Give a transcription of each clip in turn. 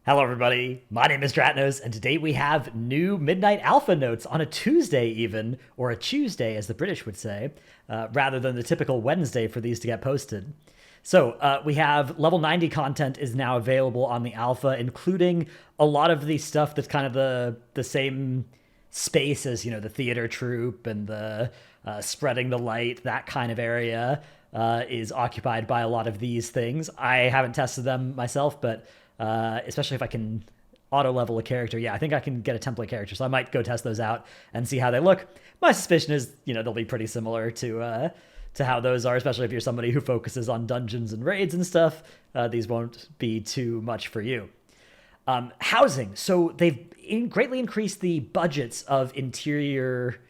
Hello, everybody. My name is Dratnos, and today we have new Midnight Alpha notes on a Tuesday, even, or a Tuesday, as the British would say, rather than the typical Wednesday for these to get posted. So we have level 90 content is now available on the alpha, including a lot of the stuff that's kind of the same space as the theater troupe and the spreading the light, that kind of area is occupied by a lot of these things. I haven't tested them myself, but especially if I can auto level a character, yeah, I think I can get a template character, so I might go test those out and see how they look. My suspicion is they'll be pretty similar to how those are, especially if you're somebody who focuses on dungeons and raids and stuff. These won't be too much for you. Housing. So they've greatly increased the budgets of interior,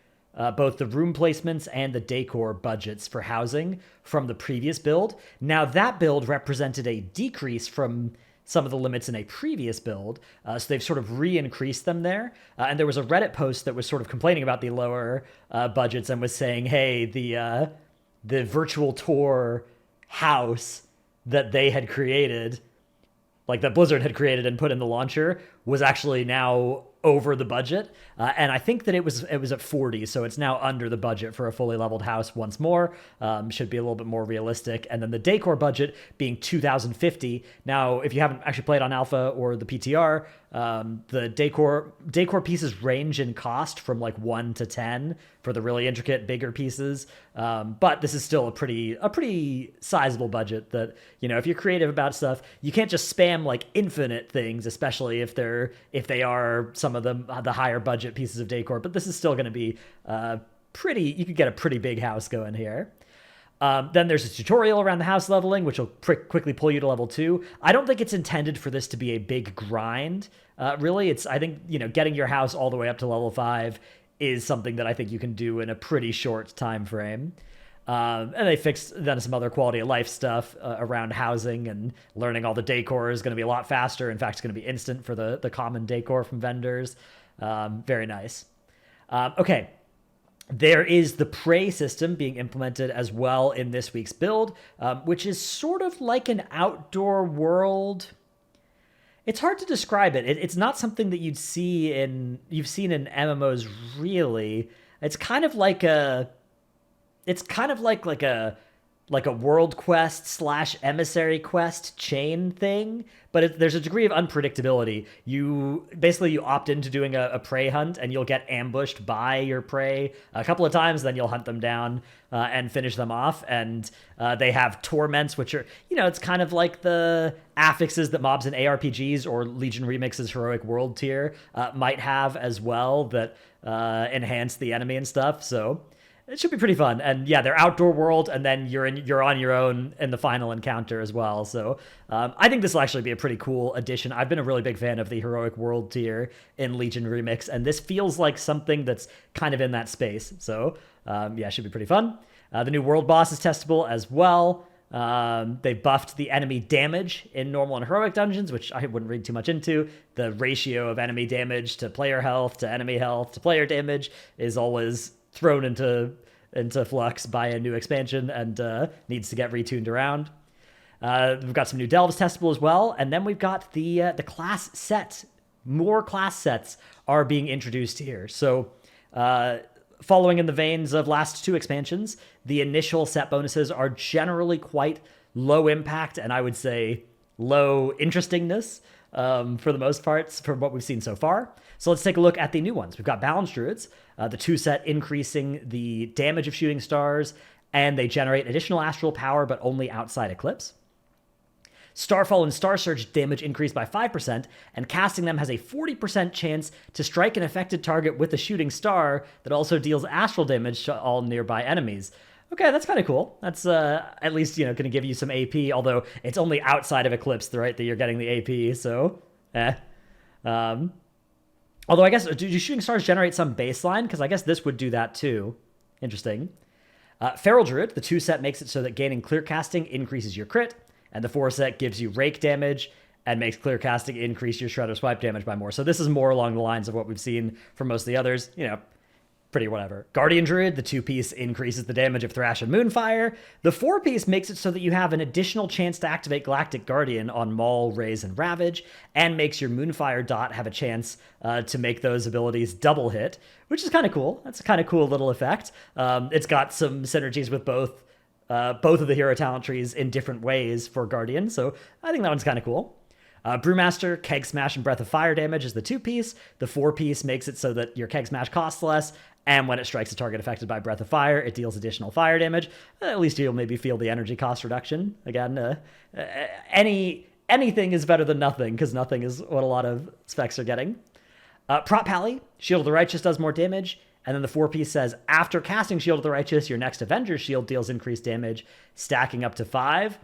both the room placements and the decor budgets for housing from the previous build. Now that build represented a decrease from some of the limits in a previous build, so they've sort of re-increased them there. And there was a Reddit post that was sort of complaining about the lower budgets and was saying, hey, the virtual tour house that they had created, like that Blizzard had created and put in the launcher, was actually now over the budget. And I think that it was at 40, so it's now under the budget for a fully leveled house once more. Should be a little bit more realistic. And then the decor budget being 2,050. Now, if you haven't actually played on Alpha or the PTR, the decor pieces range in cost from like 1 to 10 for the really intricate, bigger pieces. But this is still a pretty sizable budget that, if you're creative about stuff, you can't just spam like infinite things, especially if they are some of the higher budget pieces of decor. But this is still going to be you could get a pretty big house going here. Then there's a tutorial around the house leveling, which will quickly pull you to level 2. I don't think it's intended for this to be a big grind. Really, I think getting your house all the way up to level 5 is something that I think you can do in a pretty short time frame. And they fixed then some other quality of life stuff around housing, and learning all the decor is going to be a lot faster. In fact, it's going to be instant for the common decor from vendors. Very nice. Okay. There is the prey system being implemented as well in this week's build, which is sort of like an outdoor world. It's hard to describe it. It's not something that you've seen in MMOs really. It's kind of like a world quest / emissary quest chain thing, but there's a degree of unpredictability. You opt into doing a prey hunt, and you'll get ambushed by your prey a couple of times, then you'll hunt them down and finish them off. And they have torments, which are, it's kind of like the affixes that mobs in ARPGs or Legion Remix's Heroic World tier might have as well, that enhance the enemy and stuff. So it should be pretty fun. And yeah, they're outdoor world, and then you're on your own in the final encounter as well. So I think this will actually be a pretty cool addition. I've been a really big fan of the Heroic World tier in Legion Remix, and this feels like something that's kind of in that space. So yeah, it should be pretty fun. The new world boss is testable as well. They buffed the enemy damage in normal and heroic dungeons, which I wouldn't read too much into. The ratio of enemy damage to player health to enemy health to player damage is always thrown into flux by a new expansion, and needs to get retuned around. We've got some new delves testable as well, and then we've got the class set. More class sets are being introduced here. So following in the veins of last 2 expansions, the initial set bonuses are generally quite low impact, and I would say low interestingness for the most parts from what we've seen so far. So let's take a look at the new ones. We've got Balance Druids, the 2 set increasing the damage of shooting stars, and they generate additional astral power, but only outside Eclipse. Starfall and Star Surge damage increased by 5%, and casting them has a 40% chance to strike an affected target with a shooting star that also deals astral damage to all nearby enemies. Okay, that's kind of cool. That's at least, going to give you some AP, although it's only outside of Eclipse, right, that you're getting the AP, so although I guess, do shooting stars generate some baseline? Because I guess this would do that too. Interesting. Feral Druid, the 2 set makes it so that gaining clear casting increases your crit, and the 4 set gives you rake damage and makes clear casting increase your shred or swipe damage by more. So this is more along the lines of what we've seen from most of the others. pretty whatever. Guardian Druid, the 2-piece, increases the damage of Thrash and Moonfire. The 4-piece makes it so that you have an additional chance to activate Galactic Guardian on Maul, Raze, and Ravage, and makes your Moonfire dot have a chance to make those abilities double hit, which is kind of cool. That's a kind of cool little effect. It's got some synergies with both of the hero talent trees in different ways for Guardian, so I think that one's kind of cool. Brewmaster, Keg Smash, and Breath of Fire damage is the 2-piece. The 4-piece makes it so that your Keg Smash costs less, and when it strikes a target affected by Breath of Fire, it deals additional fire damage. At least you'll maybe feel the energy cost reduction. Again, anything is better than nothing, because nothing is what a lot of specs are getting. Prot Pally, Shield of the Righteous does more damage, and then the 4-piece says, after casting Shield of the Righteous, your next Avenger's Shield deals increased damage, stacking up to 5.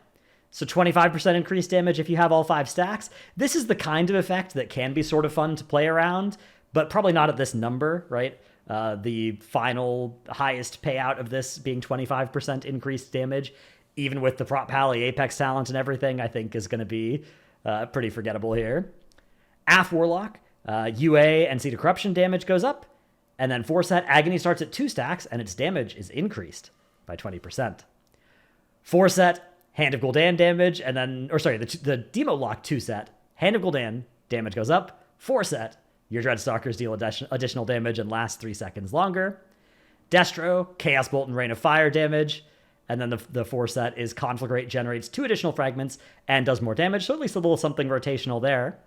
So 25% increased damage if you have all 5 stacks. This is the kind of effect that can be sort of fun to play around, but probably not at this number, right? The final highest payout of this being 25% increased damage, even with the Prot Pally Apex talent and everything, I think is going to be pretty forgettable here. Af Warlock, UA and Seed of Corruption damage goes up, and then 4-set Agony starts at 2 stacks, and its damage is increased by 20%. 4-set Hand of Gul'dan damage, and then, the Demo Lock 2-set, Hand of Gul'dan damage goes up. 4-set, your Dreadstalkers deal additional damage and last 3 seconds longer. Destro, Chaos Bolt and Rain of Fire damage, and then the 4-set is Conflagrate generates 2 additional fragments and does more damage, so at least a little something rotational there.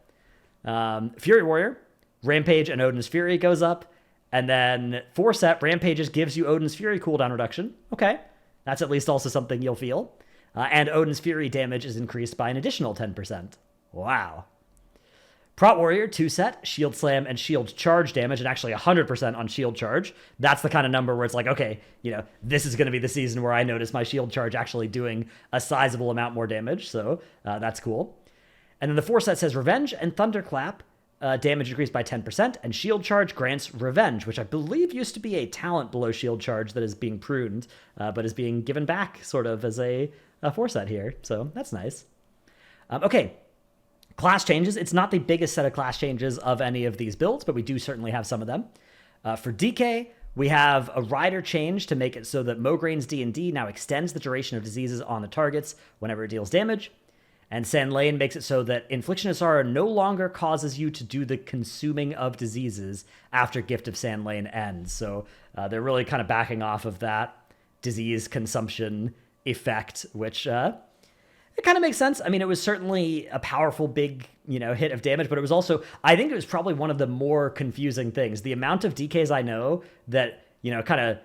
Fury Warrior, Rampage and Odin's Fury goes up, and then 4-set Rampages gives you Odin's Fury cooldown reduction. Okay, that's at least also something you'll feel. And Odin's Fury damage is increased by an additional 10%. Wow. Prot Warrior, 2-set, Shield Slam and Shield Charge damage, and actually 100% on Shield Charge. That's the kind of number where it's like, okay, this is going to be the season where I notice my Shield Charge actually doing a sizable amount more damage, so that's cool. And then the 4-set says Revenge and Thunderclap, damage increased by 10%, and Shield Charge grants Revenge, which I believe used to be a talent below Shield Charge that is being pruned, but is being given back sort of as a 4-set here, so that's nice. Okay, class changes. It's not the biggest set of class changes of any of these builds, but we do certainly have some of them. For DK, we have a rider change to make it so that Mogaine's D&D now extends the duration of diseases on the targets whenever it deals damage. And San'layn makes it so that Infliction of Sorrow no longer causes you to do the consuming of diseases after Gift of San'layn ends. So they're really kind of backing off of that disease consumption effect, which it kind of makes sense. I mean, it was certainly a powerful big hit of damage, but it was also, I think it was probably one of the more confusing things. The amount of DKs I know that kind of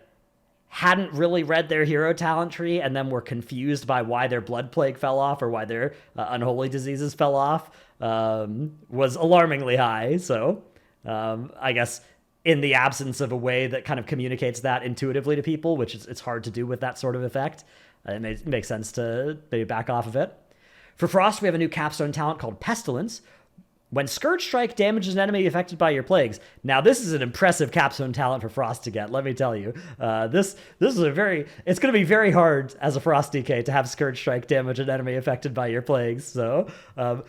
hadn't really read their hero talent tree and then were confused by why their Blood Plague fell off or why their unholy diseases fell off was alarmingly high. So I guess in the absence of a way that kind of communicates that intuitively to people, which it's hard to do with that sort of effect, it makes sense to maybe back off of it. For Frost, we have a new capstone talent called Pestilence. When Scourge Strike damages an enemy affected by your plagues. Now, this is an impressive capstone talent for Frost to get, let me tell you. This is it's going to be very hard as a Frost DK to have Scourge Strike damage an enemy affected by your plagues. So,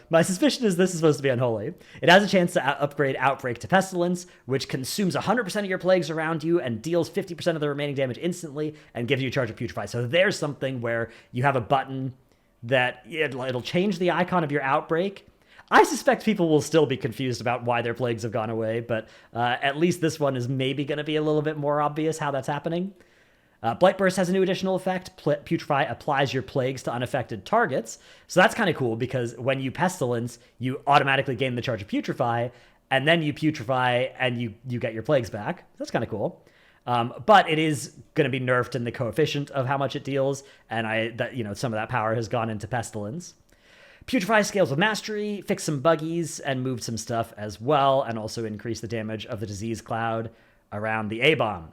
my suspicion is this is supposed to be unholy. It has a chance to upgrade Outbreak to Pestilence, which consumes 100% of your plagues around you and deals 50% of the remaining damage instantly and gives you a charge of Putrefy. So there's something where you have a button that it'll change the icon of your Outbreak. I suspect people will still be confused about why their plagues have gone away, but at least this one is maybe going to be a little bit more obvious how that's happening. Blightburst has a new additional effect. Putrefy applies your plagues to unaffected targets. So that's kind of cool because when you Pestilence, you automatically gain the charge of Putrefy, and then you Putrefy and you get your plagues back. That's kind of cool. But it is going to be nerfed in the coefficient of how much it deals, and some of that power has gone into Pestilence. Putrefy scales with Mastery, fixed some buggies, and moved some stuff as well, and also increased the damage of the Disease Cloud around the A-Bomb.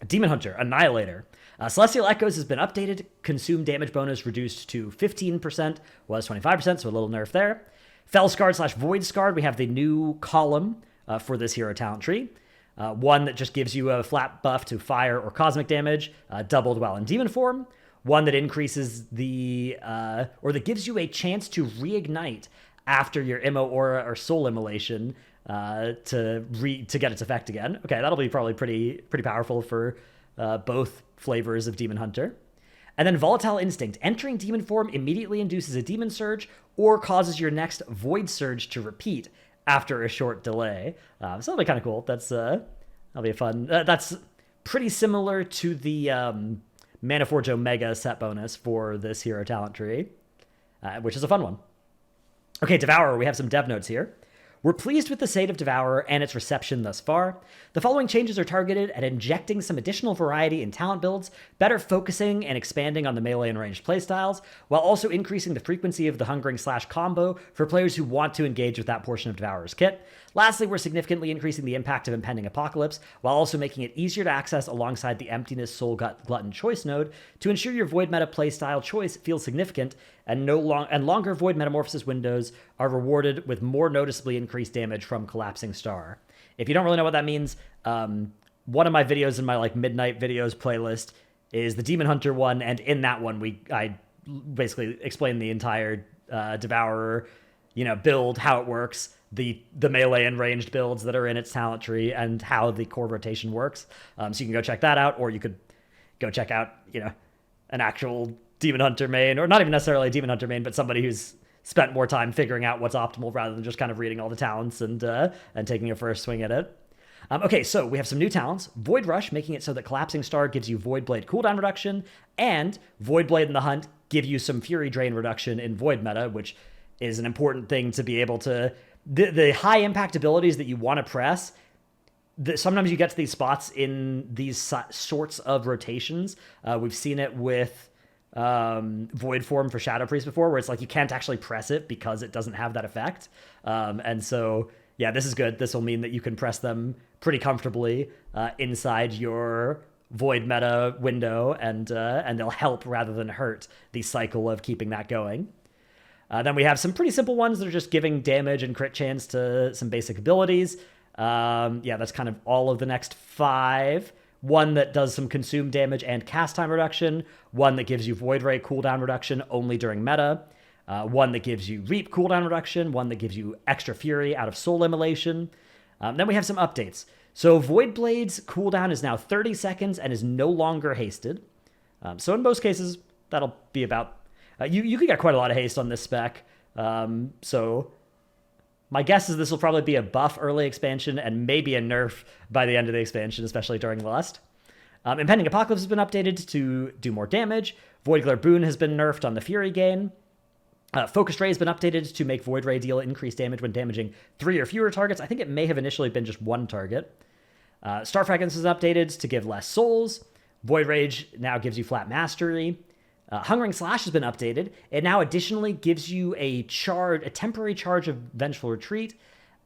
Demon Hunter, Annihilator. Celestial Echoes has been updated. Consume damage bonus reduced to 15%, was 25%, so a little nerf there. Fell Scarred / Void Scarred, we have the new column for this hero talent tree. One that just gives you a flat buff to fire or cosmic damage, doubled while in demon form. One that increases that gives you a chance to reignite after your Immo Aura or Soul Immolation to get its effect again. Okay, that'll be probably pretty powerful for both flavors of Demon Hunter. And then Volatile Instinct. Entering demon form immediately induces a demon surge or causes your next void surge to repeat after a short delay. So that'll be kind of cool. That'll be fun. That's pretty similar to the Manaforge Omega set bonus for this hero talent tree, which is a fun one. Okay, Devourer. We have some dev notes here. We're pleased with the state of Devourer and its reception thus far. The following changes are targeted at injecting some additional variety in talent builds, better focusing and expanding on the melee and ranged playstyles, while also increasing the frequency of the Hungering Slash combo for players who want to engage with that portion of Devourer's kit. Lastly, we're significantly increasing the impact of Impending Apocalypse, while also making it easier to access alongside the Emptiness Soul Glutton choice node to ensure your Void meta playstyle choice feels significant, and longer Void Metamorphosis windows are rewarded with more noticeably increased damage from Collapsing Star. If you don't really know what that means, one of my videos in my Midnight Videos playlist is the Demon Hunter one, and in that one I basically explain the entire Devourer build, how it works, the melee and ranged builds that are in its talent tree, and how the core rotation works. So you can go check that out, or you could go check out an actual Demon Hunter main, or not even necessarily a Demon Hunter main, but somebody who's spent more time figuring out what's optimal rather than just kind of reading all the talents and taking a first swing at it. Okay, so we have some new talents. Void Rush, making it so that Collapsing Star gives you Void Blade cooldown reduction, and Void Blade and the Hunt give you some Fury Drain reduction in Void meta, which is an important thing to be able to... The high impact abilities that you want to press, sometimes you get to these spots in these sorts of rotations. We've seen it with Void Form for Shadow Priest before, where it's like you can't actually press it because it doesn't have that effect. And so, yeah, this is good. This will mean that you can press them pretty comfortably inside your Void meta window, and they'll help rather than hurt the cycle of keeping that going. Then we have some pretty simple ones that are just giving damage and crit chance to some basic abilities. Yeah, that's kind of all of the next 5. One that does some consume damage and cast time reduction. One that gives you Void Ray cooldown reduction only during meta. One that gives you Reap cooldown reduction. One that gives you extra Fury out of Soul Immolation. Then we have some updates. So Void Blade's cooldown is now 30 seconds and is no longer hasted. So in most cases, that'll be about... You could get quite a lot of haste on this spec. So my guess is this will probably be a buff early expansion and maybe a nerf by the end of the expansion, especially during Lust. Impending Apocalypse has been updated to do more damage. Void Glare Boon has been nerfed on the Fury gain. Focused Ray has been updated to make Void Ray deal increased damage when damaging 3 or fewer targets. I think it may have initially been just 1 target. Star Fragments is updated to give less souls. Void Rage now gives you flat mastery. Hungering Slash has been updated. It now additionally gives you a temporary charge of Vengeful Retreat,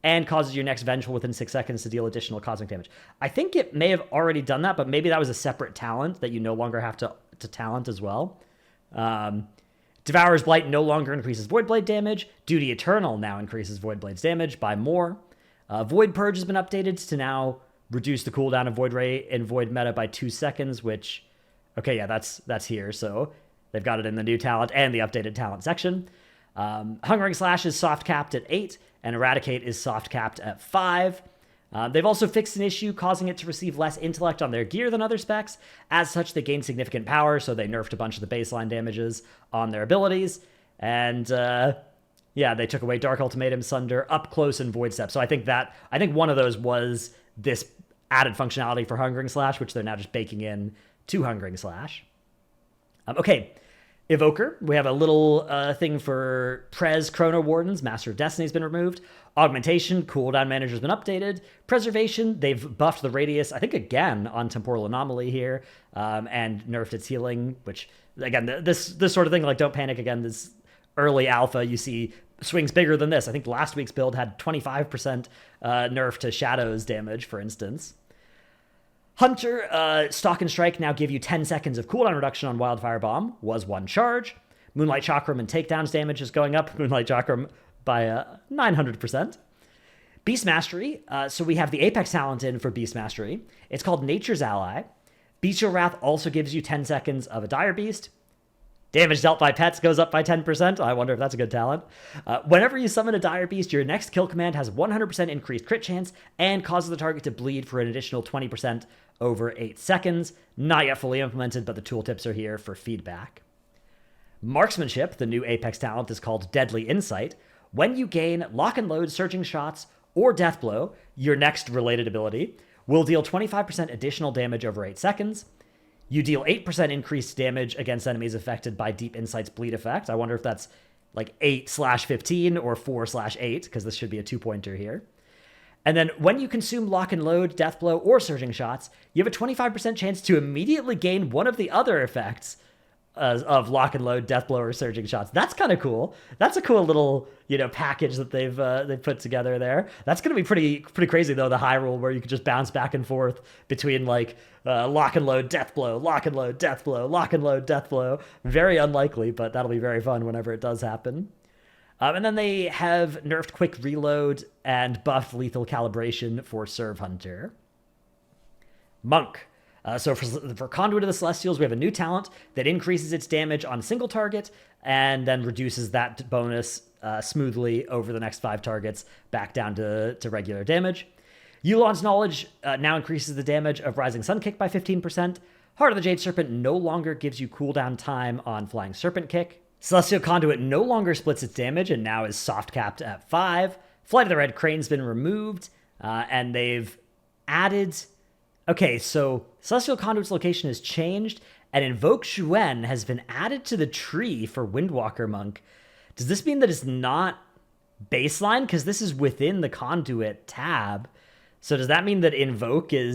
and causes your next Vengeful within 6 seconds to deal additional cosmic damage. I think it may have already done that, but maybe that was a separate talent that you no longer have to talent as well. Devourer's Blight no longer increases Void Blade damage. Duty Eternal now increases Void Blade's damage by more. Void Purge has been updated to now reduce the cooldown of Void Ray in Void meta by 2 seconds, which, okay, yeah, that's here, so they've got it in the new talent and the updated talent section. Hungering Slash is soft capped at 8, and Eradicate is soft capped at 5. They've also fixed an issue causing it to receive less intellect on their gear than other specs. As such, they gain significant power, so they nerfed a bunch of the baseline damages on their abilities. And yeah, they took away Dark Ultimatum, Sunder, Up Close, and Void Step. So I think one of those was this added functionality for Hungering Slash, which they're now just baking in to Hungering Slash. Okay, Evoker. We have a little thing for Prez Chrono Wardens. Master of Destiny has been removed. Augmentation, cooldown manager has been updated. Preservation, they've buffed the radius, I think again, on Temporal Anomaly here, and nerfed its healing, which, again, this sort of thing, like, don't panic, again, this early alpha, you see swings bigger than this. I think last week's build had 25% nerf to Shadow's damage, for instance. Hunter, Stalk and Strike now give you 10 seconds of cooldown reduction on Wildfire Bomb, was 1 charge. Moonlight Chakram and Takedowns damage is going up, Moonlight Chakram by 900%. Beast Mastery, so we have the Apex talent in for Beast Mastery. It's called Nature's Ally. Bestial Wrath also gives you 10 seconds of a Dire Beast. Damage dealt by pets goes up by 10%. I wonder if that's a good talent. Whenever you summon a Dire Beast, your next kill command has 100% increased crit chance and causes the target to bleed for an additional 20% over 8 seconds. Not yet fully implemented, but the tooltips are here for feedback. Marksmanship, the new Apex talent, is called Deadly Insight. When you gain Lock and Load, Surging Shots, or Death Blow, your next related ability, will deal 25% additional damage over 8 seconds. You deal 8% increased damage against enemies affected by Deep Insight's bleed effect. I wonder if that's like 8/15 or 4/8, because this should be a 2-pointer here. And then when you consume Lock and Load, Death Blow, or Surging Shots, you have a 25% chance to immediately gain one of the other effects of Lock and Load, Death Blow, or Surging Shots. That's kind of cool. That's a cool little, package that they've put together there. That's going to be pretty crazy though. The Hyrule where you could just bounce back and forth between like Lock and Load, Death Blow, Lock and Load, Death Blow, Lock and Load, Death Blow. Very unlikely, but that'll be very fun whenever it does happen. And then they have nerfed Quick Reload and buffed Lethal Calibration for Serve Hunter. Monk. So for Conduit of the Celestials, we have a new talent that increases its damage on a single target and then reduces that bonus smoothly over the next 5 targets back down to regular damage. Yulon's Knowledge now increases the damage of Rising Sun Kick by 15%. Heart of the Jade Serpent no longer gives you cooldown time on Flying Serpent Kick. Celestial Conduit no longer splits its damage and now is soft capped at 5. Flight of the Red Crane's been removed, and they've added... Okay, so Celestial Conduit's location has changed, and Invoke Zhuen has been added to the tree for Windwalker Monk. Does this mean that it's not baseline? Because this is within the Conduit tab. So does that mean that Invoking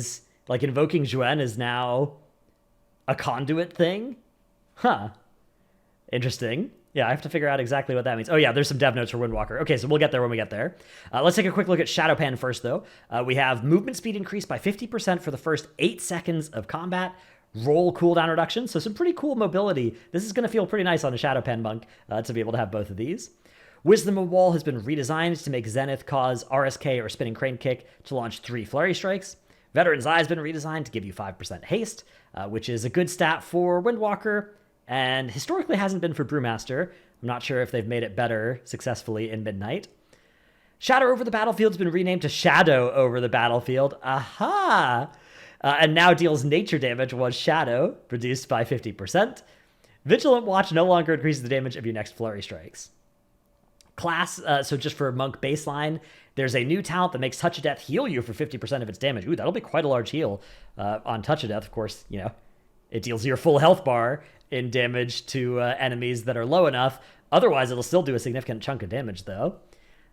Zhuen is now a Conduit thing? Huh. Interesting. Yeah, I have to figure out exactly what that means. Oh yeah, there's some dev notes for Windwalker. Okay, so we'll get there when we get there. Let's take a quick look at Shadowpan first, though. We have movement speed increased by 50% for the first 8 seconds of combat. Roll cooldown reduction, so some pretty cool mobility. This is going to feel pretty nice on a Shadowpan Monk to be able to have both of these. Wisdom of Wall has been redesigned to make Zenith cause RSK or Spinning Crane Kick to launch 3 Flurry Strikes. Veteran's Eye has been redesigned to give you 5% haste, which is a good stat for Windwalker, and historically hasn't been for Brewmaster. I'm not sure if they've made it better successfully in Midnight. Shadow Over the Battlefield has been renamed to Shadow Over the Battlefield. Aha! And now deals nature damage was Shadow, reduced by 50%. Vigilant Watch no longer increases the damage of your next Flurry Strikes. Class, so just for Monk baseline, there's a new talent that makes Touch of Death heal you for 50% of its damage. Ooh, that'll be quite a large heal on Touch of Death. Of course, it deals your full health bar in damage to enemies that are low enough. Otherwise, it'll still do a significant chunk of damage, though.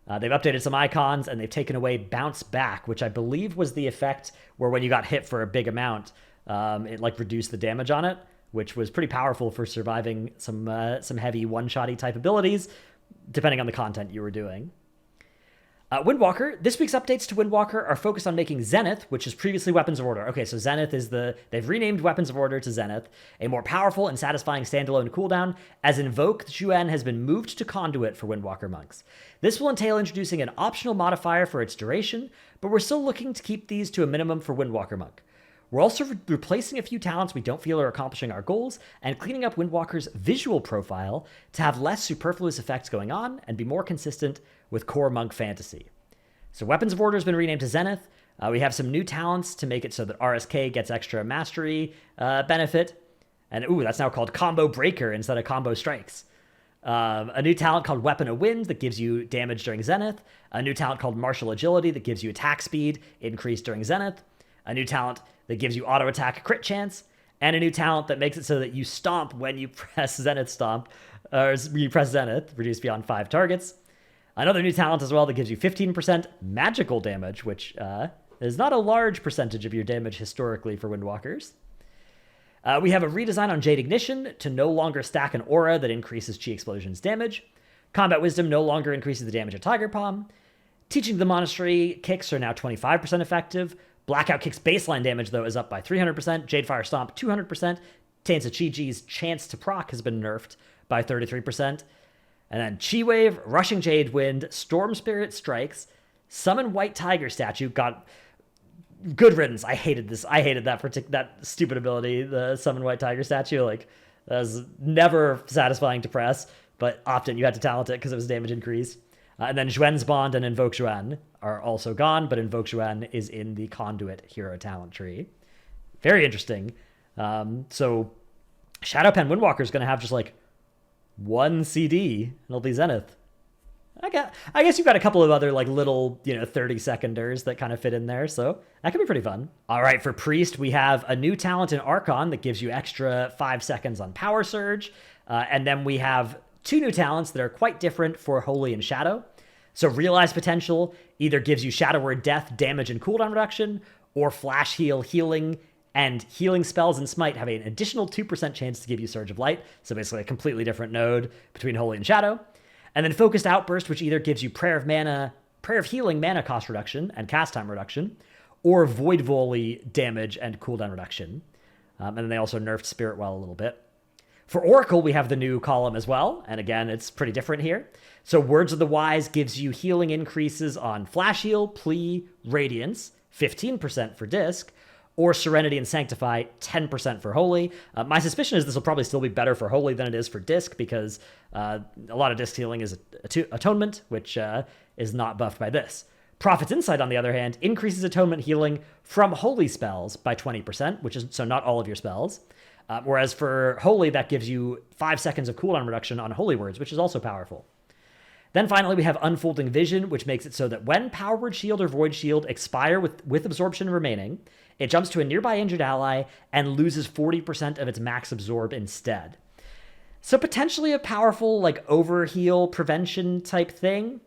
They've updated some icons, and they've taken away Bounce Back, which I believe was the effect where when you got hit for a big amount, it reduced the damage on it, which was pretty powerful for surviving some heavy one-shotty type abilities, depending on the content you were doing. Windwalker, this week's updates to Windwalker are focused on making Zenith, which is previously Weapons of Order. Okay, so Zenith is they've renamed Weapons of Order to Zenith, a more powerful and satisfying standalone cooldown, as Invoke Zhuen has been moved to Conduit for Windwalker monks. This will entail introducing an optional modifier for its duration, but we're still looking to keep these to a minimum for Windwalker monk. We're also replacing a few talents we don't feel are accomplishing our goals, and cleaning up Windwalker's visual profile to have less superfluous effects going on and be more consistent with core monk fantasy. So Weapons of Order has been renamed to Zenith. We have some new talents to make it so that RSK gets extra mastery benefit. And that's now called Combo Breaker instead of Combo Strikes. A new talent called Weapon of Wind that gives you damage during Zenith. A new talent called Martial Agility that gives you attack speed increased during Zenith. A new talent that gives you auto attack crit chance. And a new talent that makes it so that you stomp when you press Zenith Stomp, or you press Zenith, reduced beyond 5 targets. Another new talent as well that gives you 15% magical damage, which is not a large percentage of your damage historically for Windwalkers. We have a redesign on Jade Ignition to no longer stack an aura that increases Chi Explosion's damage. Combat Wisdom no longer increases the damage of Tiger Palm. Teaching the Monastery kicks are now 25% effective. Blackout Kick's baseline damage, though, is up by 300%. Jade Fire Stomp, 200%. Taints of Chi-Ji's chance to proc has been nerfed by 33%. And then Chi Wave, Rushing Jade Wind, Storm Spirit Strikes, Summon White Tiger Statue got good riddance. I hated this. I hated that stupid ability, the Summon White Tiger Statue. That was never satisfying to press, but often you had to talent it because it was damage increase. And then Zhuan's Bond and Invoke Zhuan are also gone, but Invoke Zhuan is in the Conduit hero talent tree. Very interesting. So Shadowpen Windwalker is going to have just like one CD, and it'll be Zenith. I guess you've got a couple of other like little, 30-seconders that kind of fit in there, so that could be pretty fun. All right, for Priest, we have a new talent in Archon that gives you extra 5 seconds on Power Surge, and then we have 2 new talents that are quite different for Holy and Shadow. So Realize Potential either gives you Shadow Word Death, damage, and cooldown reduction, or Flash Heal, healing, and healing spells and Smite have an additional 2% chance to give you Surge of Light, so basically a completely different node between Holy and Shadow. And then Focused Outburst, which either gives you Prayer of Healing mana cost reduction and cast time reduction, or Void Volley damage and cooldown reduction. And then they also nerfed Spirit Well a little bit. For Oracle, we have the new column as well, and again, it's pretty different here. So Words of the Wise gives you healing increases on Flash Heal, Plea, Radiance, 15% for Disc, or Serenity and Sanctify, 10% for Holy. My suspicion is this will probably still be better for Holy than it is for Disc, because a lot of Disc healing is Atonement, which is not buffed by this. Prophet's Insight, on the other hand, increases Atonement healing from Holy spells by 20%, which is so not all of your spells. Whereas for Holy, that gives you 5 seconds of cooldown reduction on Holy Words, which is also powerful. Then finally, we have Unfolding Vision, which makes it so that when Power Word Shield or Void Shield expire with Absorption remaining, it jumps to a nearby injured ally and loses 40% of its max absorb instead. So potentially a powerful like overheal prevention type thing,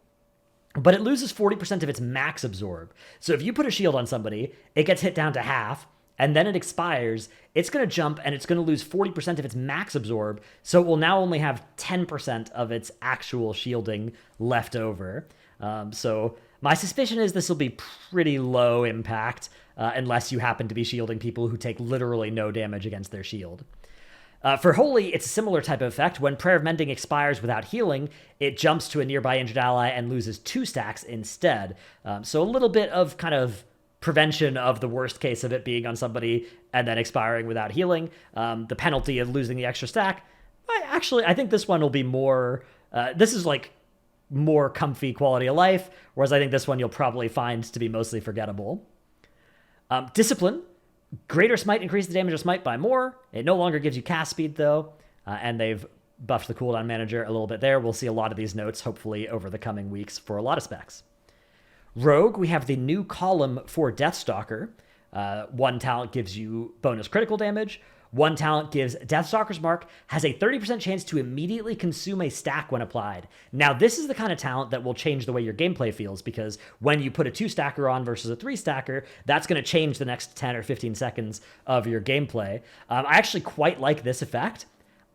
but it loses 40% of its max absorb. So if you put a shield on somebody, it gets hit down to half, and then it expires, it's going to jump and it's going to lose 40% of its max absorb, so it will now only have 10% of its actual shielding left over. So my suspicion is this will be pretty low impact, unless you happen to be shielding people who take literally no damage against their shield. For Holy, it's a similar type of effect. When Prayer of Mending expires without healing, it jumps to a nearby injured ally and loses 2 stacks instead. So a little bit of kind of prevention of the worst case of it being on somebody and then expiring without healing. The penalty of losing the extra stack. I think this one will be more... this is like more comfy quality of life, whereas I think this one you'll probably find to be mostly forgettable. Discipline. Greater Smite increases the damage of Smite by more. It no longer gives you cast speed, though, and they've buffed the cooldown manager a little bit there. We'll see a lot of these notes, hopefully, over the coming weeks for a lot of specs. Rogue, we have the new column for Deathstalker. 1 talent gives you bonus critical damage. 1 talent gives Deathstalker's Mark, has a 30% chance to immediately consume a stack when applied. Now, this is the kind of talent that will change the way your gameplay feels, because when you put a 2-stacker on versus a 3-stacker, that's going to change the next 10 or 15 seconds of your gameplay. I actually quite like this effect.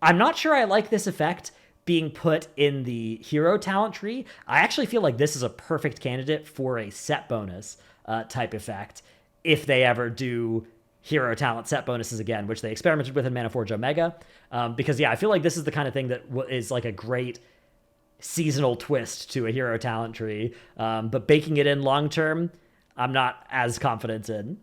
I'm not sure I like this effect being put in the hero talent tree. I actually feel like this is a perfect candidate for a set bonus type effect if they ever do hero talent set bonuses again, which they experimented with in Mana Forge Omega. Because, yeah, I feel like this is the kind of thing that is like a great seasonal twist to a hero talent tree. But baking it in long term, I'm not as confident in.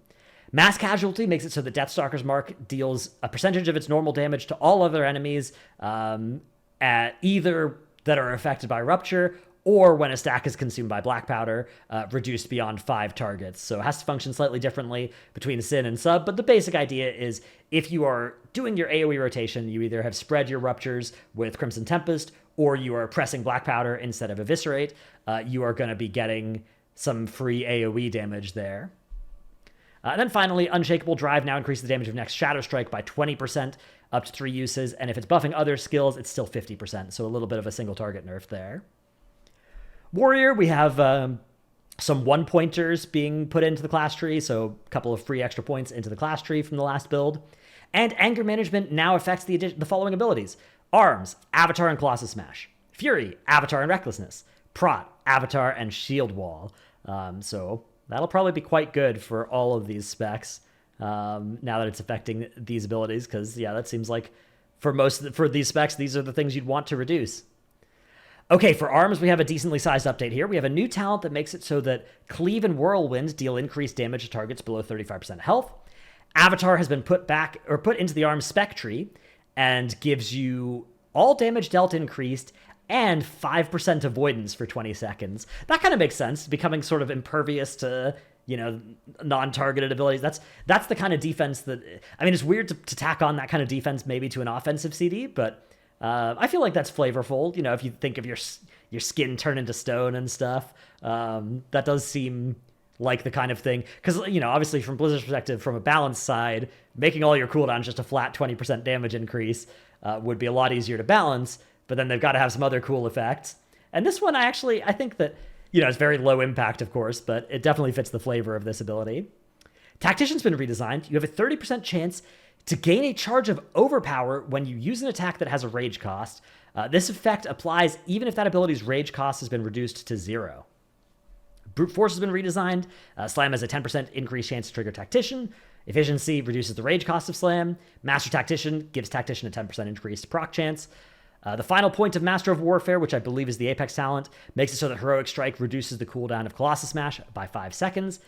Mass Casualty makes it so that Deathstalker's Mark deals a percentage of its normal damage to all other enemies, either that are affected by Rupture or when a stack is consumed by Black Powder, reduced beyond 5 targets. So it has to function slightly differently between Sin and Sub, but the basic idea is if you are doing your AoE rotation, you either have spread your Ruptures with Crimson Tempest, or you are pressing Black Powder instead of Eviscerate, you are going to be getting some free AoE damage there. And then finally, Unshakable Drive now increases the damage of next Shadow Strike by 20%, up to 3 uses, and if it's buffing other skills, it's still 50%, so a little bit of a single target nerf there. Warrior, we have some 1-pointers being put into the class tree, so a couple of free extra points into the class tree from the last build. And Anger Management now affects the following abilities. Arms, Avatar and Colossus Smash. Fury, Avatar and Recklessness. Prot, Avatar and Shield Wall. So that'll probably be quite good for all of these specs now that it's affecting these abilities, because, yeah, that seems like for these specs, these are the things you'd want to reduce. Okay, for arms, we have a decently sized update here. We have a new talent that makes it so that Cleave and Whirlwind deal increased damage to targets below 35% health. Avatar has been put into the arms spec tree, and gives you all damage dealt increased and 5% avoidance for 20 seconds. That kind of makes sense, becoming sort of impervious to, non-targeted abilities. That's the kind of defense that, I mean, it's weird to tack on that kind of defense maybe to an offensive CD, but I feel like that's flavorful. If you think of your skin turn into stone and stuff, that does seem like the kind of thing. Because, obviously from Blizzard's perspective, from a balance side, making all your cooldowns just a flat 20% damage increase would be a lot easier to balance, but then they've got to have some other cool effects. And this one, I think that, it's very low impact, of course, but it definitely fits the flavor of this ability. Tactician's been redesigned. You have a 30% chance to gain a charge of Overpower when you use an attack that has a rage cost. This effect applies even if that ability's rage cost has been reduced to 0. Brute Force has been redesigned. Slam has a 10% increased chance to trigger Tactician. Efficiency reduces the rage cost of Slam. Master Tactician gives Tactician a 10% increased proc chance. The final point of Master of Warfare, which I believe is the Apex talent, makes it so that Heroic Strike reduces the cooldown of Colossus Smash by 5 seconds.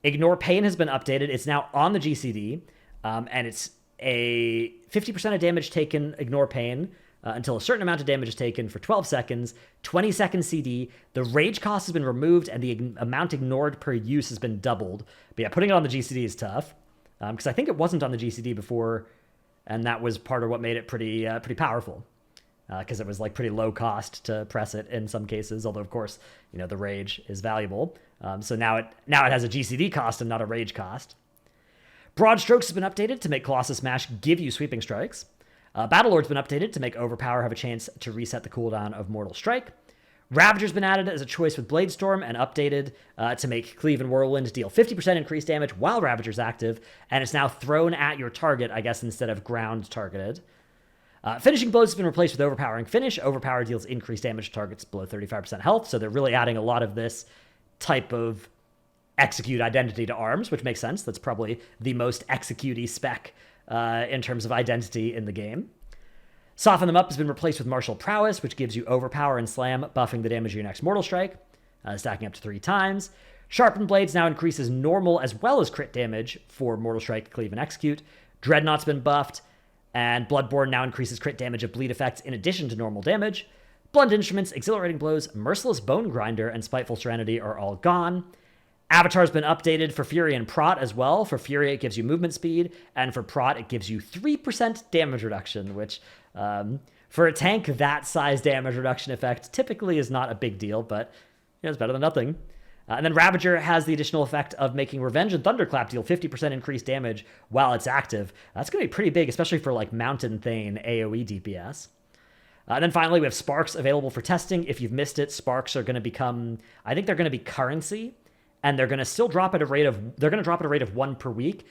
Ignore Pain has been updated. It's now on the GCD, and it's a 50% of damage taken, Ignore Pain, until a certain amount of damage is taken for 12 seconds, 20 seconds CD. The rage cost has been removed, and the amount ignored per use has been doubled. But yeah, putting it on the GCD is tough, because I think it wasn't on the GCD before, and that was part of what made it pretty powerful. Because it was like pretty low cost to press it in some cases, although of course, the rage is valuable. So now it has a GCD cost and not a rage cost. Broad Strokes has been updated to make Colossus Smash give you sweeping strikes. Battlelord's been updated to make Overpower have a chance to reset the cooldown of Mortal Strike. Ravager's been added as a choice with Bladestorm and updated to make Cleave and Whirlwind deal 50% increased damage while Ravager's active, and it's now thrown at your target, I guess, instead of ground targeted. Finishing Blows has been replaced with Overpowering Finish. Overpower deals increased damage to targets below 35% health, so they're really adding a lot of this type of execute identity to ARMS, which makes sense. That's probably the most execute-y spec in terms of identity in the game. Soften Them Up has been replaced with Martial Prowess, which gives you Overpower and Slam, buffing the damage of your next Mortal Strike, stacking up to 3 times. Sharpened Blades now increases normal as well as crit damage for Mortal Strike, Cleave, and Execute. Dreadnought's been buffed. And Bloodborne now increases crit damage of bleed effects in addition to normal damage. Blunt Instruments, Exhilarating Blows, Merciless Bone Grinder, and Spiteful Serenity are all gone. Avatar's been updated for Fury and Prot as well. For Fury, it gives you movement speed, and for Prot, it gives you 3% damage reduction, which, for a tank, that size damage reduction effect typically is not a big deal, but it's better than nothing. And then Ravager has the additional effect of making Revenge and Thunderclap deal 50% increased damage while it's active. That's going to be pretty big, especially for like Mountain Thane AoE DPS. And then finally, we have Sparks available for testing. If you've missed it, Sparks are going to become, I think they're going to be currency, and they're going to still drop at a rate of 1 per week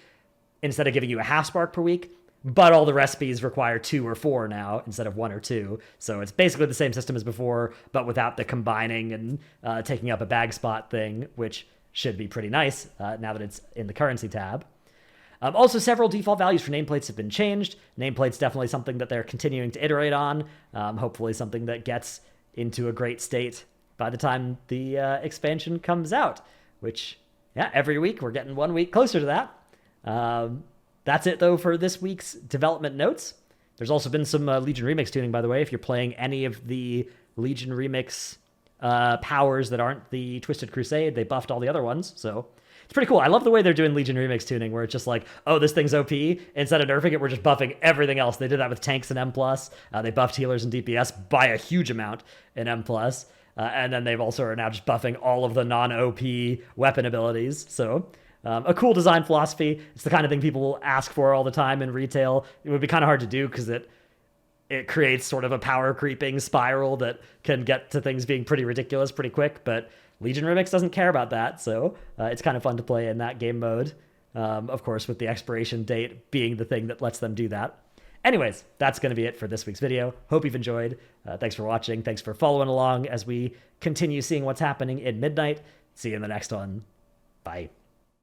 instead of giving you a half Spark per week. But all the recipes require 2 or 4 now instead of 1 or 2. So it's basically the same system as before, but without the combining and taking up a bag spot thing, which should be pretty nice now that it's in the currency tab. Also, several default values for nameplates have been changed. Nameplate's definitely something that they're continuing to iterate on. Hopefully something that gets into a great state by the time the expansion comes out, which, yeah, every week we're getting 1 week closer to that. That's it, though, for this week's development notes. There's also been some Legion Remix tuning, by the way. If you're playing any of the Legion Remix powers that aren't the Twisted Crusade, they buffed all the other ones, so it's pretty cool. I love the way they're doing Legion Remix tuning, where it's just like, oh, this thing's OP. Instead of nerfing it, we're just buffing everything else. They did that with tanks and M+. They buffed healers and DPS by a huge amount in M+. And then they've also are now just buffing all of the non-OP weapon abilities, so... a cool design philosophy. It's the kind of thing people will ask for all the time in retail. It would be kind of hard to do because it creates sort of a power creeping spiral that can get to things being pretty ridiculous pretty quick, but Legion Remix doesn't care about that, so it's kind of fun to play in that game mode. Of course, with the expiration date being the thing that lets them do that. Anyways, that's going to be it for this week's video. Hope you've enjoyed. Thanks for watching. Thanks for following along as we continue seeing what's happening in Midnight. See you in the next one. Bye.